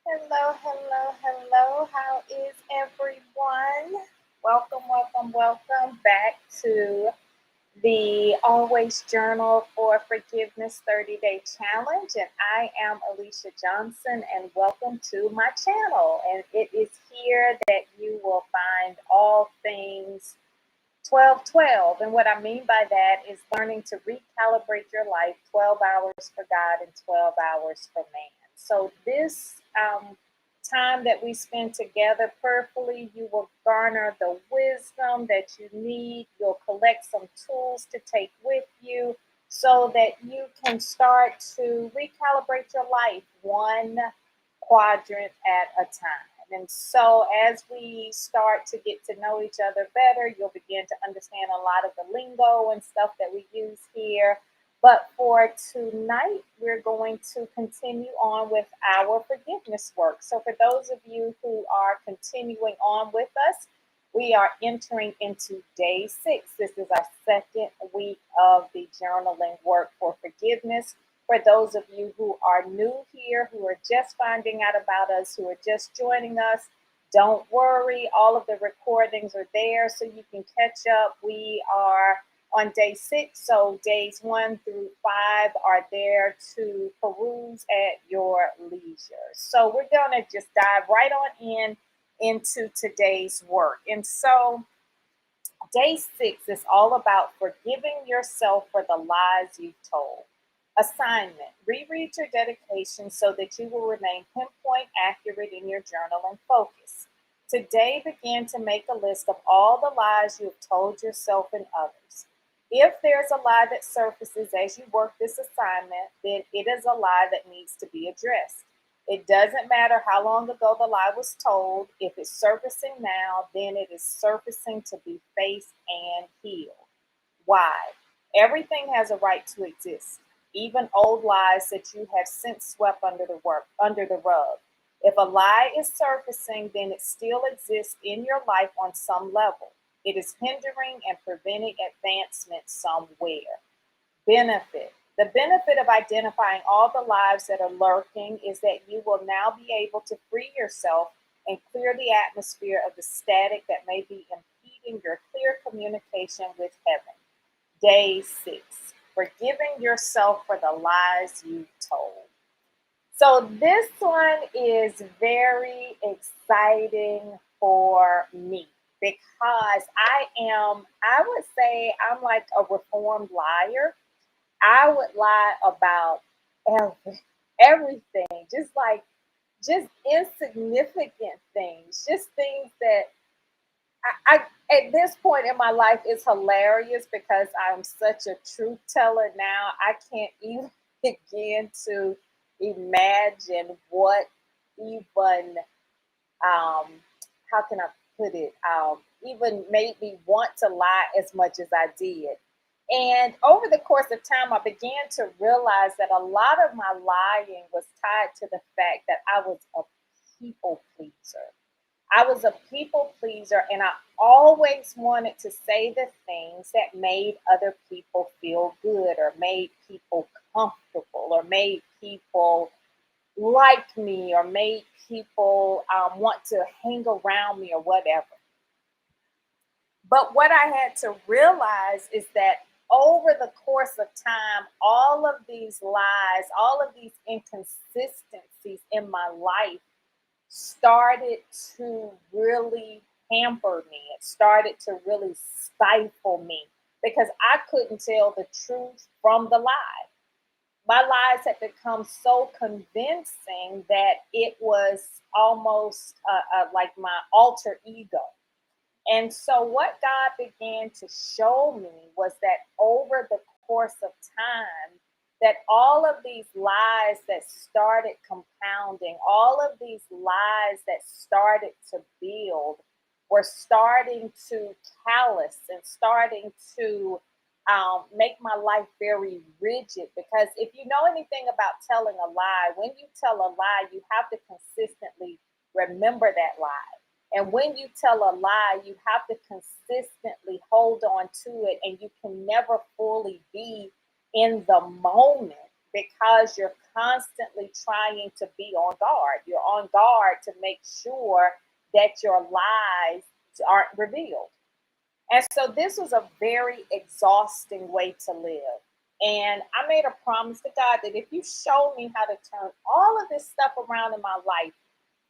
Hello, hello, hello. How is everyone? Welcome back to the Always Journal for Forgiveness 30-Day Challenge. And I am Alicia Johnson, and welcome to my channel. And it is here that you will find all things 12-12. And what I mean by that is learning to recalibrate your life 12 hours for God and 12 hours for man. So this time that we spend together prayerfully, you will garner the wisdom that you need. You'll collect some tools to take with you so that you can start to recalibrate your life one quadrant at a time. And so, as we start to get to know each other better, you'll begin to understand a lot of the lingo and stuff that we use here. But for tonight, we're going to continue on with our forgiveness work. So, for those of you who are continuing on with us, we are entering into day 6. This is our second week of the journaling work for forgiveness. For those of you who are new here, who are just finding out about us, who are just joining us, don't worry. All of the recordings are there so you can catch up. We are on day 6, so days 1 through 5 are there to peruse at your leisure. So we're going to just dive right on into today's work. And so day 6 is all about forgiving yourself for the lies you've told. Assignment: reread your dedication so that you will remain pinpoint accurate in your journal and focus. Today, begin to make a list of all the lies you have told yourself and others. If there's a lie that surfaces as you work this assignment, then it is a lie that needs to be addressed. It doesn't matter how long ago the lie was told. If it's surfacing now, then it is surfacing to be faced and healed. Why? Everything has a right to exist, even old lies that you have since swept under the rug. If a lie is surfacing, then it still exists in your life on some level. It is hindering and preventing advancement somewhere. Benefit: the benefit of identifying all the lies that are lurking is that you will now be able to free yourself and clear the atmosphere of the static that may be impeding your clear communication with heaven. Day 6: forgiving yourself for the lies you told. So this one is very exciting for me because I would say I'm like a reformed liar. I would lie about everything, just insignificant things, just things that I at this point in my life is hilarious because I'm such a truth teller now. I can't even begin to imagine what even how can I put it even made me want to lie as much as I did. And over the course of time, I began to realize that a lot of my lying was tied to the fact that I was a people pleaser. I was a people pleaser, and I always wanted to say the things that made other people feel good or made people comfortable or made people like me or made people want to hang around me or whatever. But what I had to realize is that over the course of time, all of these lies, all of these inconsistencies in my life started to really hamper me. It started to really stifle me because I couldn't tell the truth from the lie. My lies had become so convincing that it was almost like my alter ego. And so, what God began to show me was that over the course of time, that all of these lies that started compounding, all of these lies that started to build, were starting to callous and starting to make my life very rigid. Because if you know anything about telling a lie, when you tell a lie, you have to consistently remember that lie. And when you tell a lie, you have to consistently hold on to it, and you can never fully be in the moment because you're constantly trying to be on guard. You're on guard to make sure that your lies aren't revealed. And so this was a very exhausting way to live. And I made a promise to God that if you show me how to turn all of this stuff around in my life,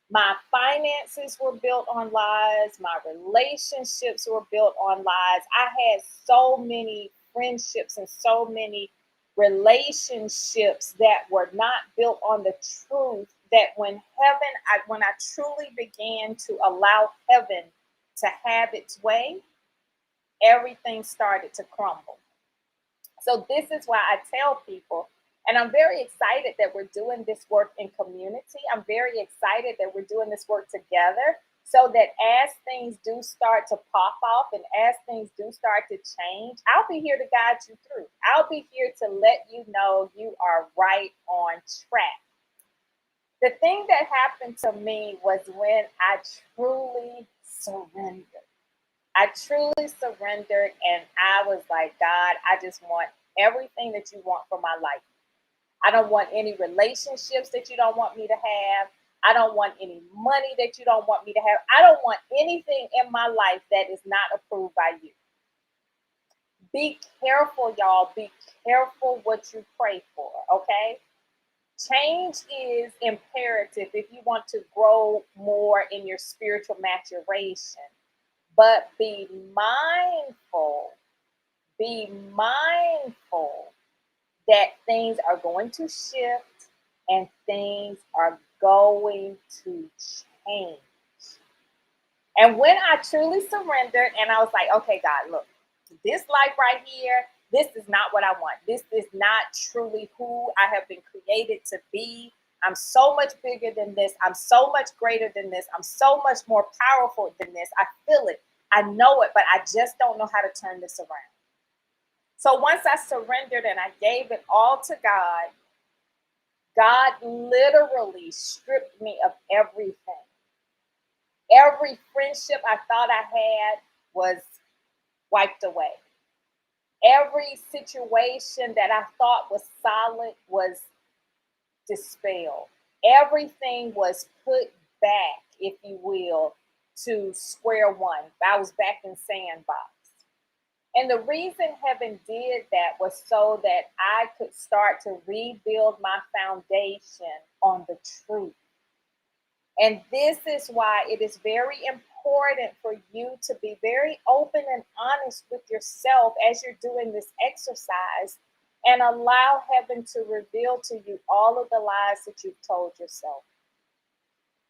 my finances were built on lies, my relationships were built on lies. I had so many friendships and so many relationships that were not built on the truth, that when I truly began to allow heaven to have its way, everything started to crumble. So this is why I tell people, and I'm very excited that we're doing this work in community. I'm very excited that we're doing this work together, so that as things do start to pop off and as things do start to change, I'll be here to guide you through. I'll be here to let you know you are right on track. The thing that happened to me was when I truly surrendered. I truly surrendered, and I was like, God, I just want everything that you want for my life. I don't want any relationships that you don't want me to have. I don't want any money that you don't want me to have. I don't want anything in my life that is not approved by you. Be careful, y'all. Be careful what you pray for, okay? Change is imperative if you want to grow more in your spiritual maturation. But be mindful that things are going to shift and things are going to change. And when I truly surrendered and I was like, okay, God, look, this life right here, this is not what I want. This is not truly who I have been created to be. I'm so much bigger than this. I'm so much greater than this. I'm so much more powerful than this. I feel it. I know it, but I just don't know how to turn this around. So once I surrendered and I gave it all to God, God literally stripped me of everything. Every friendship I thought I had was wiped away. Every situation that I thought was solid was dispelled. Everything was put back, if you will, to square one. I was back in sandbox. And the reason heaven did that was so that I could start to rebuild my foundation on the truth. And this is why it is very important for you to be very open and honest with yourself as you're doing this exercise, and allow heaven to reveal to you all of the lies that you've told yourself.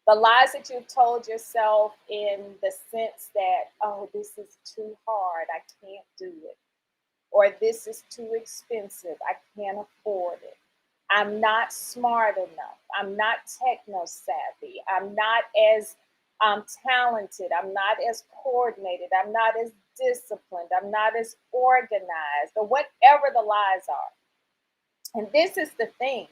The lies that you've told yourself in the sense that, oh, this is too hard, I can't do it. Or this is too expensive, I can't afford it. I'm not smart enough. I'm not techno savvy. I'm not as talented. I'm not as coordinated. I'm not as disciplined. I'm not as organized, or whatever the lies are. And this is the thing,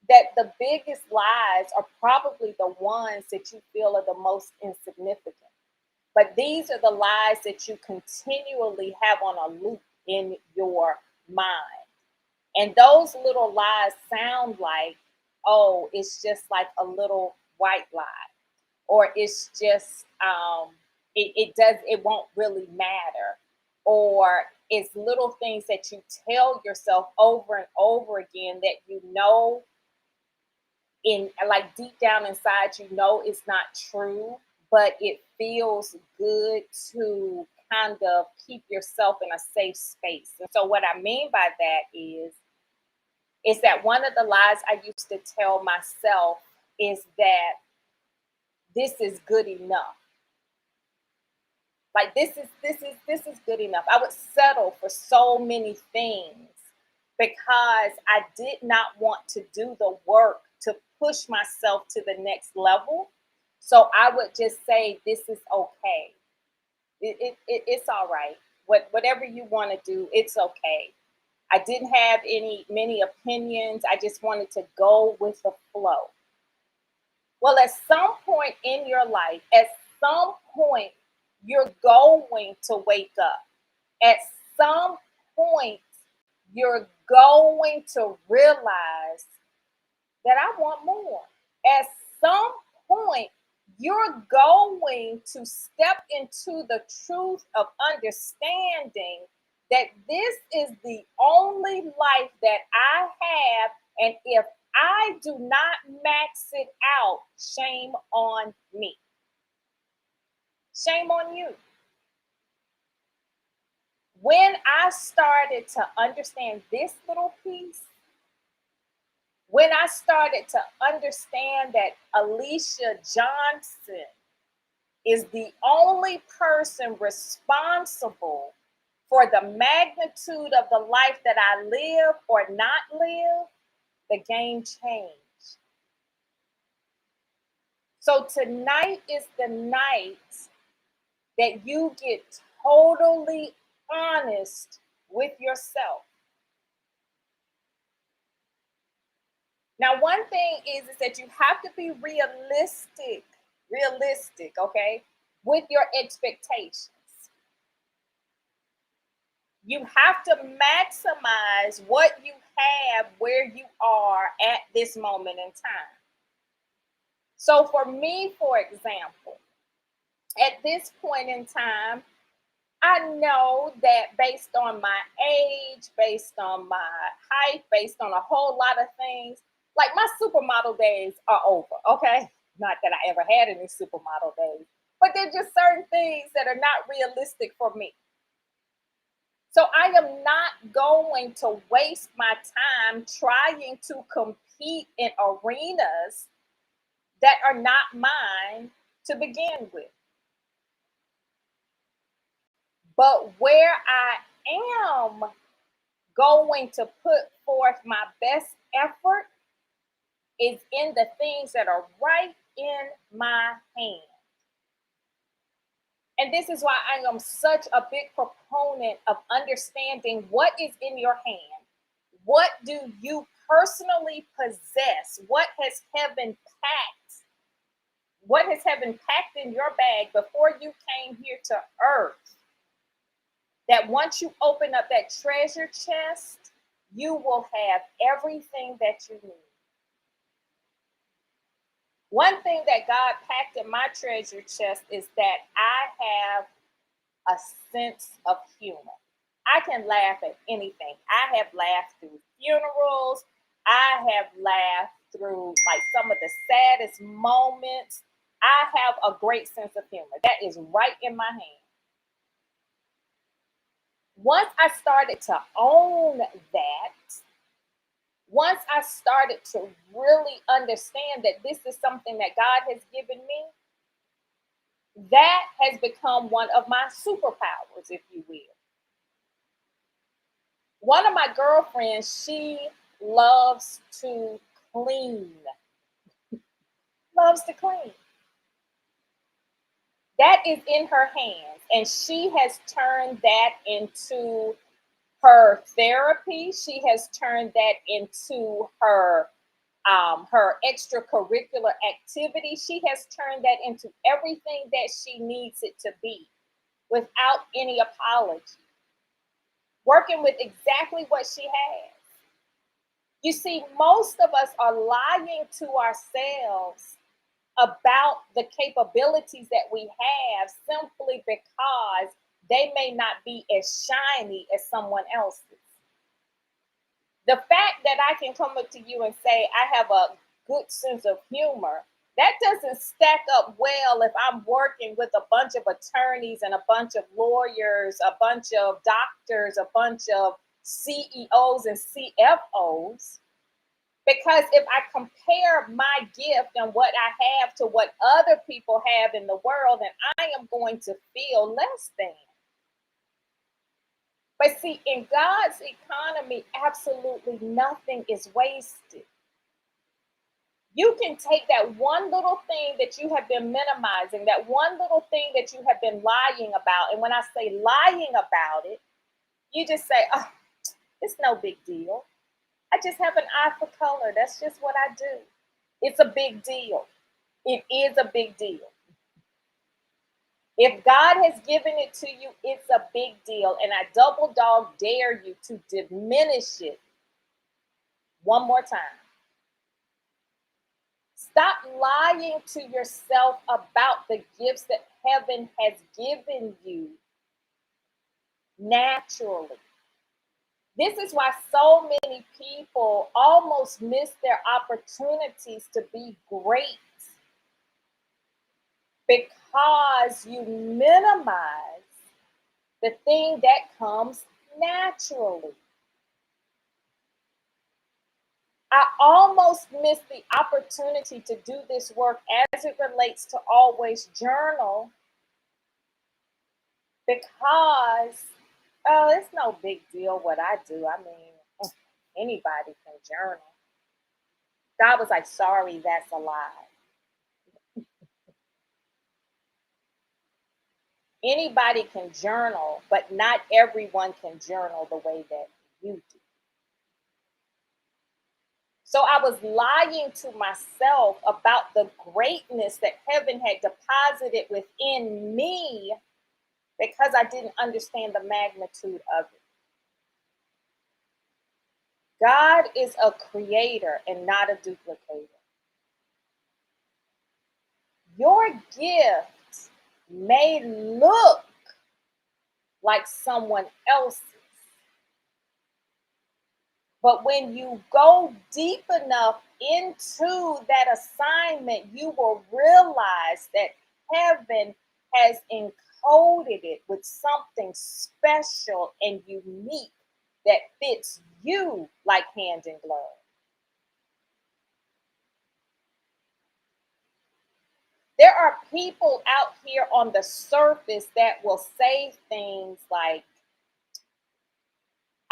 that the biggest lies are probably the ones that you feel are the most insignificant. But these are the lies that you continually have on a loop in your mind. And those little lies sound like, oh, it's just like a little white lie, or it's just it won't really matter, or it's little things that you tell yourself over and over again that you know, in like deep down inside, you know it's not true, but it feels good to kind of keep yourself in a safe space. And so what I mean by that is that one of the lies I used to tell myself is that this is good enough. Like this is good enough. I would settle for so many things because I did not want to do the work to push myself to the next level. So I would just say, this is okay. It's all right. Whatever you want to do, it's okay. I didn't have many opinions. I just wanted to go with the flow. Well, at some point in your life, at some point, you're going to wake up. At some point, you're going to realize that I want more. At some point, you're going to step into the truth of understanding that this is the only life that I have. And if I do not max it out, shame on me. Shame on you. When I started to understand this little piece, when I started to understand that Alicia Johnson is the only person responsible for the magnitude of the life that I live or not live, the game changed. So tonight is the night that you get totally honest with yourself. Now, one thing is that you have to be realistic, okay, with your expectations. You have to maximize what you have where you are at this moment in time. So for me, for example, at this point in time, I know that based on my age, based on my height, based on a whole lot of things, like my supermodel days are over, okay? Not that I ever had any supermodel days, but there's just certain things that are not realistic for me. So I am not going to waste my time trying to compete in arenas that are not mine to begin with. But where I am going to put forth my best effort is in the things that are right in my hand. And this is why I am such a big proponent of understanding what is in your hand. What do you personally possess? What has heaven packed? What has heaven packed in your bag before you came here to earth? That once you open up that treasure chest, you will have everything that you need. One thing that God packed in my treasure chest is that I have a sense of humor. I can laugh at anything. I have laughed through funerals. I have laughed through like some of the saddest moments. I have a great sense of humor. That is right in my hand. Once I started to own that, once I started to really understand that this is something that God has given me, that has become one of my superpowers, if you will. One of my girlfriends, she loves to clean, loves to clean. That is in her hands, and she has turned that into her therapy. She has turned that into her extracurricular activity. She has turned that into everything that she needs it to be without any apology, working with exactly what she has. You see, most of us are lying to ourselves about the capabilities that we have simply because they may not be as shiny as someone else's. The fact that I can come up to you and say I have a good sense of humor, that doesn't stack up well if I'm working with a bunch of attorneys and a bunch of lawyers, a bunch of doctors, a bunch of CEOs and CFOs. Because if I compare my gift and what I have to what other people have in the world, then I am going to feel less than. But see, in God's economy, absolutely nothing is wasted. You can take that one little thing that you have been minimizing, that one little thing that you have been lying about. And when I say lying about it, you just say, oh, it's no big deal. I just have an eye for color. That's just what I do. It's a big deal. It is a big deal. If God has given it to you, it's a big deal. And I double dog dare you to diminish it one more time. Stop lying to yourself about the gifts that heaven has given you naturally. This is why so many people almost miss their opportunities to be great because you minimize the thing that comes naturally. I almost missed the opportunity to do this work as it relates to always journal because, oh, it's no big deal what I do. I mean, anybody can journal. God was like, sorry, that's a lie. Anybody can journal, but not everyone can journal the way that you do. So I was lying to myself about the greatness that heaven had deposited within me because I didn't understand the magnitude of it. God is a creator and not a duplicator. Your gift may look like someone else's, but when you go deep enough into that assignment, you will realize that heaven has encoded it with something special and unique that fits you like hand in glove. There are people out here on the surface that will say things like,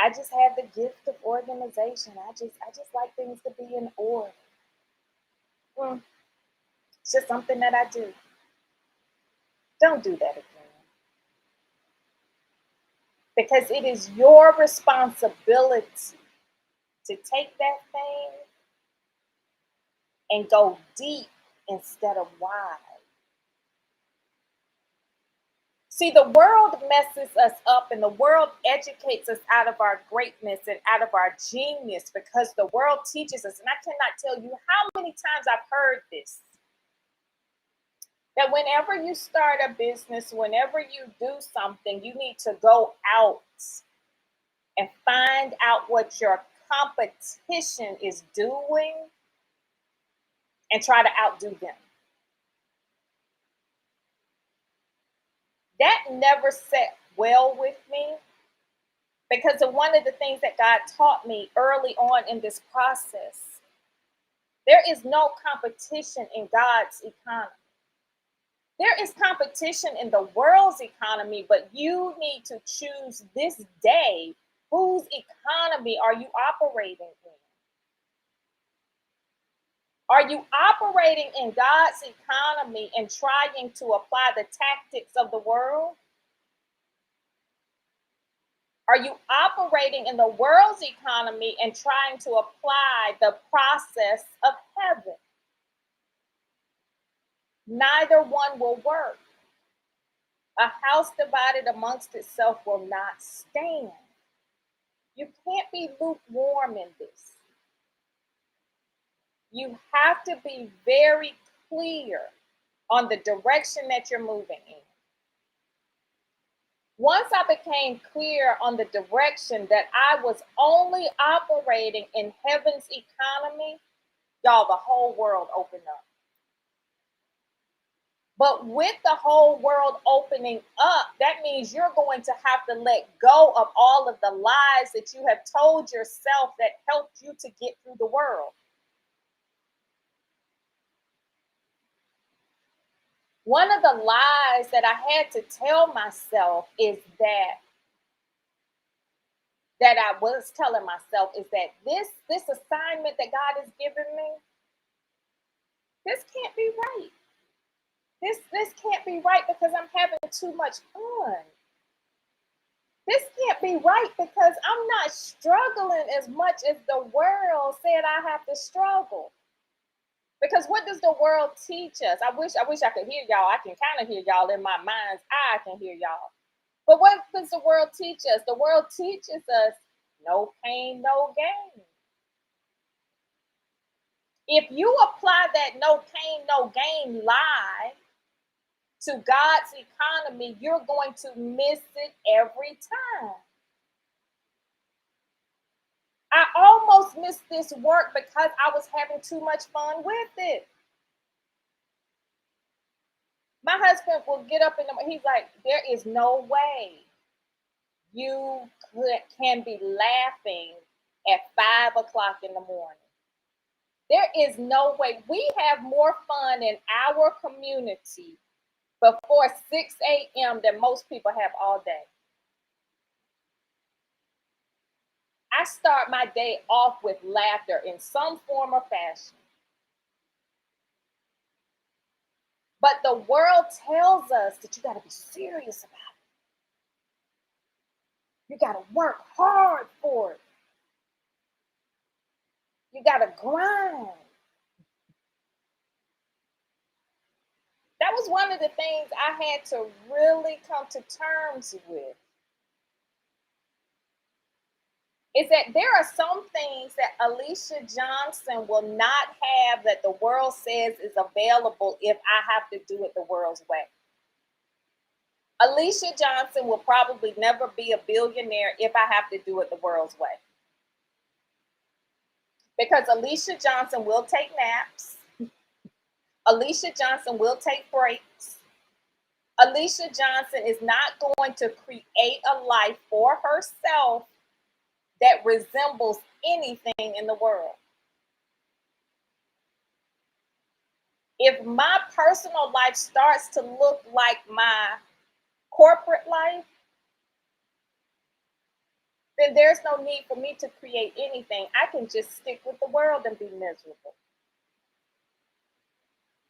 I just have the gift of organization. I just like things to be in order. It's just something that I do. Don't do that again. Because it is your responsibility to take that thing and go deep instead of wide. See, the world messes us up and the world educates us out of our greatness and out of our genius because the world teaches us. And I cannot tell you how many times I've heard this. That whenever you start a business, whenever you do something, you need to go out and find out what your competition is doing and try to outdo them. That never sat well with me because of one of the things that God taught me early on in this process. There is no competition in God's economy. There is competition in the world's economy, but you need to choose this day whose economy are you operating in? Are you operating in God's economy and trying to apply the tactics of the world? Are you operating in the world's economy and trying to apply the process of heaven? Neither one will work. A house divided amongst itself will not stand. You can't be lukewarm in this. You have to be very clear on the direction that you're moving in. Once I became clear on the direction that I was only operating in heaven's economy, y'all, the whole world opened up. But with the whole world opening up, that means you're going to have to let go of all of the lies that you have told yourself that helped you to get through the world. One of the lies that I had to tell myself is that I was telling myself is that this assignment that God has given me, this can't be right. This can't be right because I'm having too much fun. This can't be right because I'm not struggling as much as the world said I have to struggle. Because what does the world teach us? I wish I could hear y'all. I can kind of hear y'all in my mind's eye. I can hear y'all. But what does the world teach us? The world teaches us no pain, no gain. If you apply that no pain, no gain lie to God's economy, you're going to miss it every time. I almost missed this work because I was having too much fun with it. My husband will get up in the morning. He's like, there is no way you can be laughing at 5 o'clock in the morning. There is no way. We have more fun in our community before 6 a.m. than most people have all day. I start my day off with laughter in some form or fashion. But the world tells us that you got to be serious about it. You got to work hard for it. You got to grind. That was one of the things I had to really come to terms with. Is that there are some things that Alicia Johnson will not have that the world says is available if I have to do it the world's way. Alicia Johnson will probably never be a billionaire if I have to do it the world's way. Because Alicia Johnson will take naps. Alicia Johnson will take breaks. Alicia Johnson is not going to create a life for herself that resembles anything in the world. If my personal life starts to look like my corporate life, then there's no need for me to create anything. I can just stick with the world and be miserable.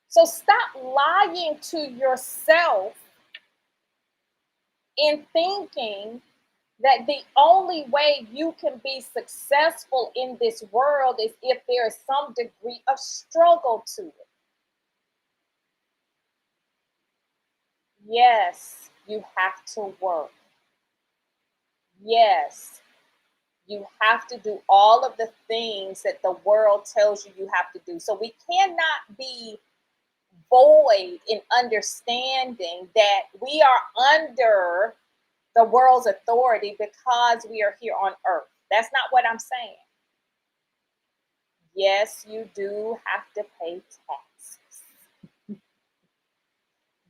So stop lying to yourself in thinking that the only way you can be successful in this world is if there is some degree of struggle to it. Yes, you have to work. Yes, you have to do all of the things that the world tells you have to do. So we cannot be void in understanding that we are under the world's authority because we are here on earth. That's not what I'm saying. Yes, you do have to pay taxes.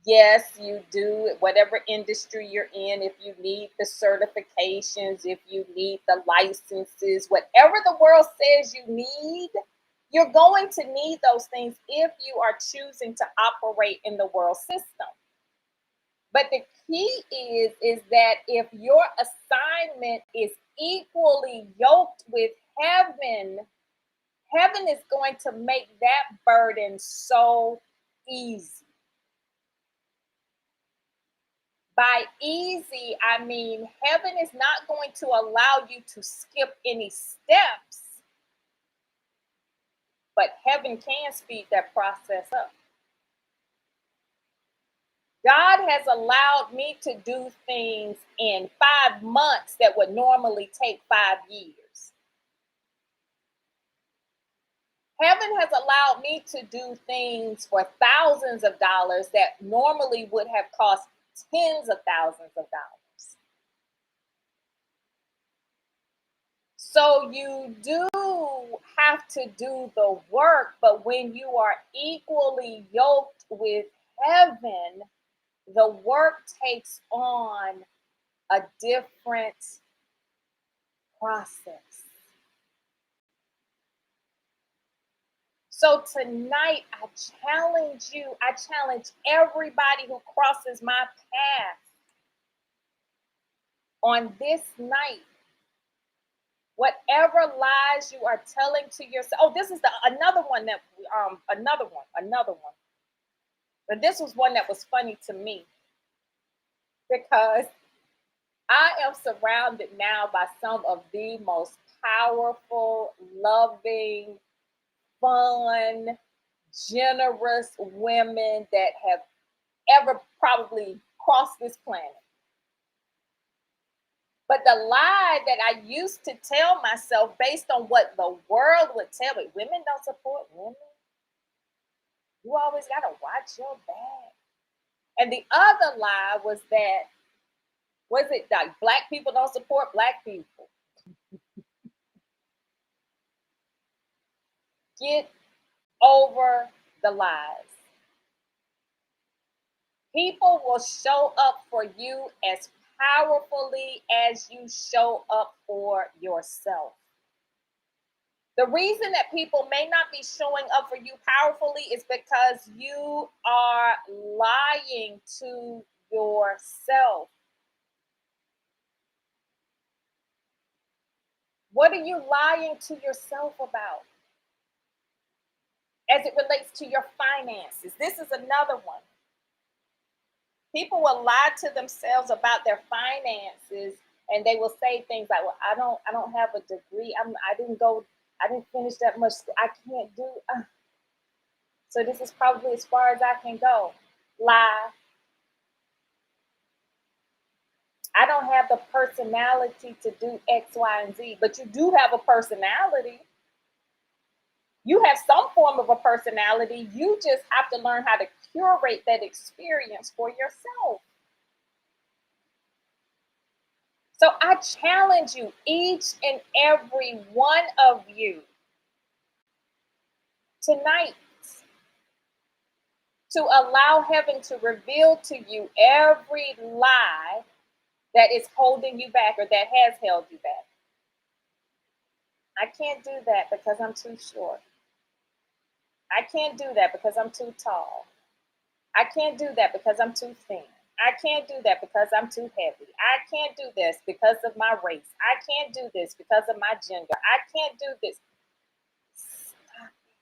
Yes, you do. Whatever industry you're in, if you need the certifications, if you need the licenses, whatever the world says you need, you're going to need those things if you are choosing to operate in the world system. But the key is that if your assignment is equally yoked with heaven, heaven is going to make that burden so easy. By easy, I mean heaven is not going to allow you to skip any steps, but heaven can speed that process up. God has allowed me to do things in 5 months that would normally take 5 years. Heaven has allowed me to do things for thousands of dollars that normally would have cost tens of thousands of dollars. So you do have to do the work, but when you are equally yoked with heaven, the work takes on a different process. So tonight, I challenge everybody who crosses my path on this night. Whatever lies you are telling to yourself. Oh, this is another one. But this was one that was funny to me because I am surrounded now by some of the most powerful, loving, fun, generous women that have ever probably crossed this planet. But the lie that I used to tell myself based on what the world would tell me, women don't support women. You always got to watch your back. And the other lie was it like black people don't support black people? Get over the lies. People will show up for you as powerfully as you show up for yourself. The reason that people may not be showing up for you powerfully is because you are lying to yourself. What are you lying to yourself about as it relates to your finances? This is another one. People will lie to themselves about their finances, and they will say things like, well, I don't have a degree. I didn't finish that much school. I can't do so this is probably as far as I can go. Lie. I don't have the personality to do X, Y, and Z, but you do have a personality. You have some form of a personality. You just have to learn how to curate that experience for yourself. So I challenge you, each and every one of you, tonight, to allow heaven to reveal to you every lie that is holding you back or that has held you back. I can't do that because I'm too short. I can't do that because I'm too tall. I can't do that because I'm too thin. I can't do that because I'm too heavy. I can't do this because of my race. I can't do this because of my gender. I can't do this. Stop it.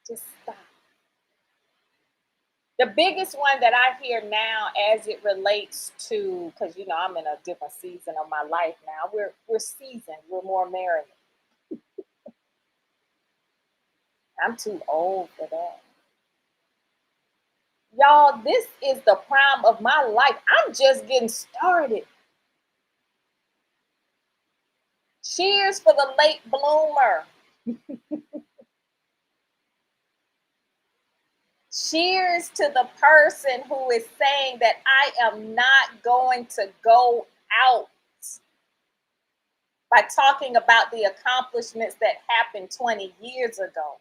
Just stop. The biggest one that I hear now as it relates to, because I'm in a different season of my life now. We're seasoned, we're more married. I'm too old for that. Y'all, this is the prime of my life. I'm just getting started. Cheers for the late bloomer. Cheers to the person who is saying that I am not going to go out by talking about the accomplishments that happened 20 years ago.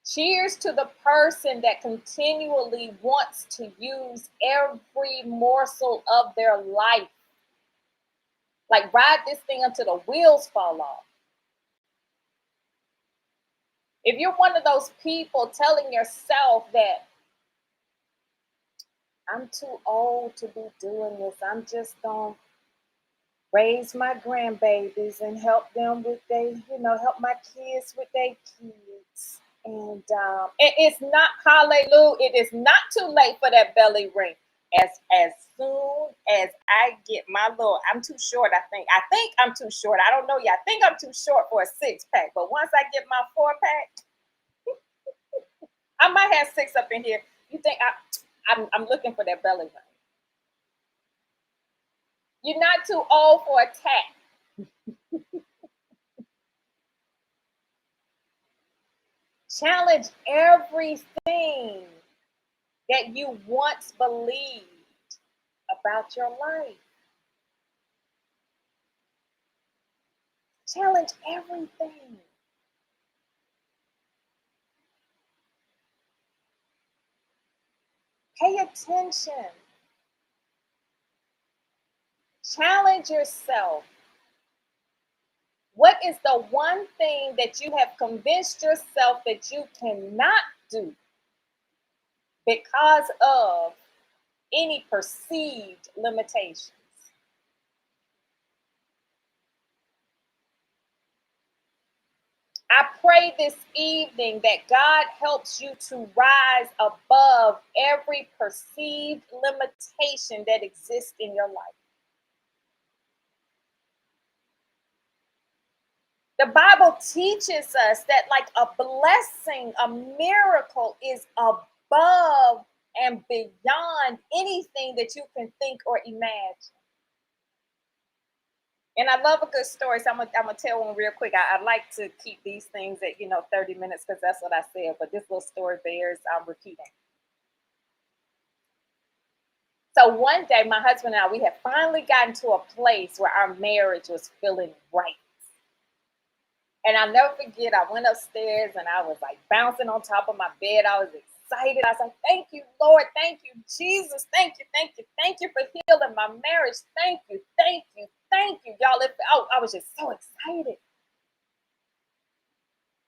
Cheers to the person that continually wants to use every morsel of their life. Like, ride this thing until the wheels fall off. If you're one of those people telling yourself that I'm too old to be doing this, I'm just going to raise my grandbabies and help them with help my kids with their kids. And it's not, hallelujah, it is not too late for that belly ring. As soon as I get my little, I'm too short, I think I'm too short. I don't know yet. I think I'm too short for a 6-pack. But once I get my 4-pack, I might have 6 up in here. You think I'm looking for that belly ring. You're not too old for a tat. Challenge everything that you once believed about your life. Challenge everything. Pay attention. Challenge yourself. What is the one thing that you have convinced yourself that you cannot do because of any perceived limitations? I pray this evening that God helps you to rise above every perceived limitation that exists in your life. The Bible teaches us that, like, a blessing, a miracle is above and beyond anything that you can think or imagine. And I love a good story, so I'm gonna tell one real quick. I like to keep these things at 30 minutes because that's what I said. But this little story bears repeating. So one day, my husband and I, we had finally gotten to a place where our marriage was feeling right. And I'll never forget, I went upstairs and I was like bouncing on top of my bed. I was excited. I was like, thank you, Lord. Thank you, Jesus. Thank you, thank you, thank you for healing my marriage. Thank you, thank you, thank you. Y'all, I was just so excited.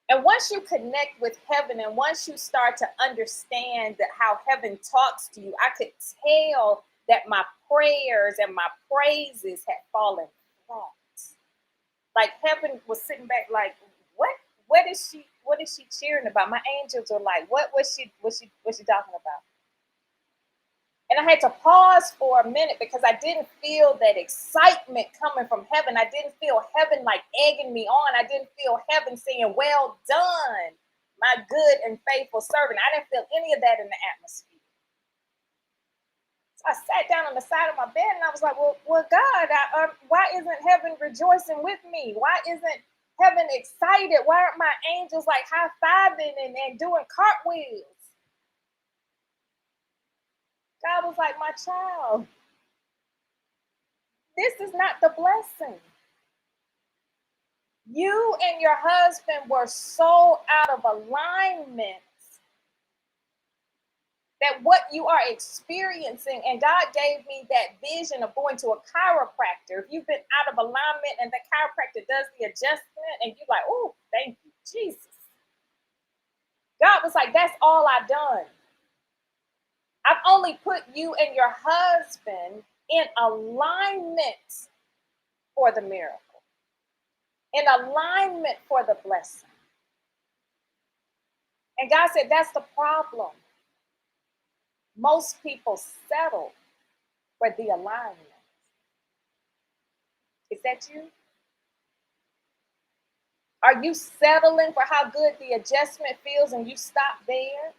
And once you connect with heaven and once you start to understand that how heaven talks to you, I could tell that my prayers and my praises had fallen flat. Like heaven was sitting back like, what is she cheering about? My angels are like, what's she talking about? And I had to pause for a minute because I didn't feel that excitement coming from heaven. I didn't feel heaven like egging me on. I didn't feel heaven saying, well done, my good and faithful servant. I didn't feel any of that in the atmosphere. So I sat down on the side of my bed and I was like, well God, why isn't heaven rejoicing with me? Why isn't heaven excited? Why aren't my angels like high-fiving and doing cartwheels? God was like, my child, this is not the blessing. You and your husband were so out of alignment that what you are experiencing, and God gave me that vision of going to a chiropractor. If you've been out of alignment and the chiropractor does the adjustment and you're like, oh, thank you, Jesus. God was like, that's all I've done. I've only put you and your husband in alignment for the miracle, in alignment for the blessing. And God said, that's the problem. Most people settle for the alignment. Is that you? Are you settling for how good the adjustment feels and you stop there?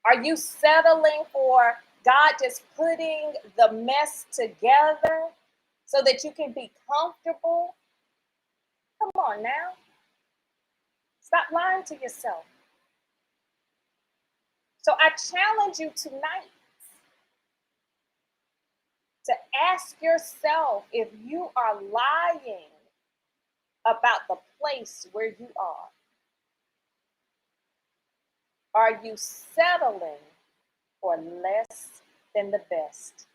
Are you settling for God just putting the mess together so that you can be comfortable? Come on now. Stop lying to yourself. So I challenge you tonight to ask yourself if you are lying about the place where you are. Are you settling for less than the best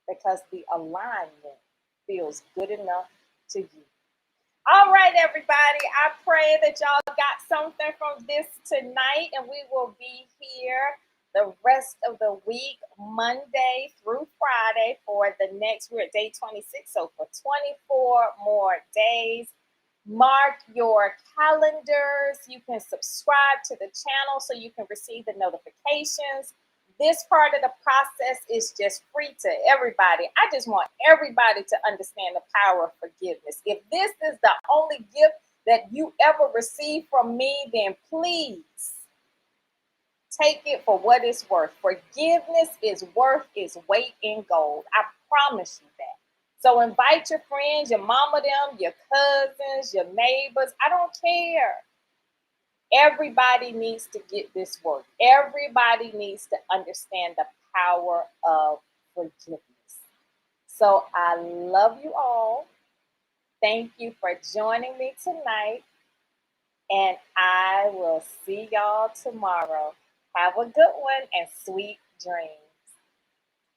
because the alignment feels good enough to you? All right, everybody. I pray that y'all got something from this tonight, and we will be here the rest of the week, Monday through Friday, for the next, we're at day 26, so for 24 more days. Mark your calendars. You can subscribe to the channel so you can receive the notifications. This part of the process is just free to everybody. I just want everybody to understand the power of forgiveness. If this is the only gift that you ever receive from me, then please take it for what it's worth. Forgiveness is worth its weight in gold. I promise you that. So invite your friends, your mama, them, your cousins, your neighbors. I don't care. Everybody needs to get this work. Everybody needs to understand the power of forgiveness. So I love you all. Thank you for joining me tonight. And I will see y'all tomorrow. Have a good one and sweet dreams.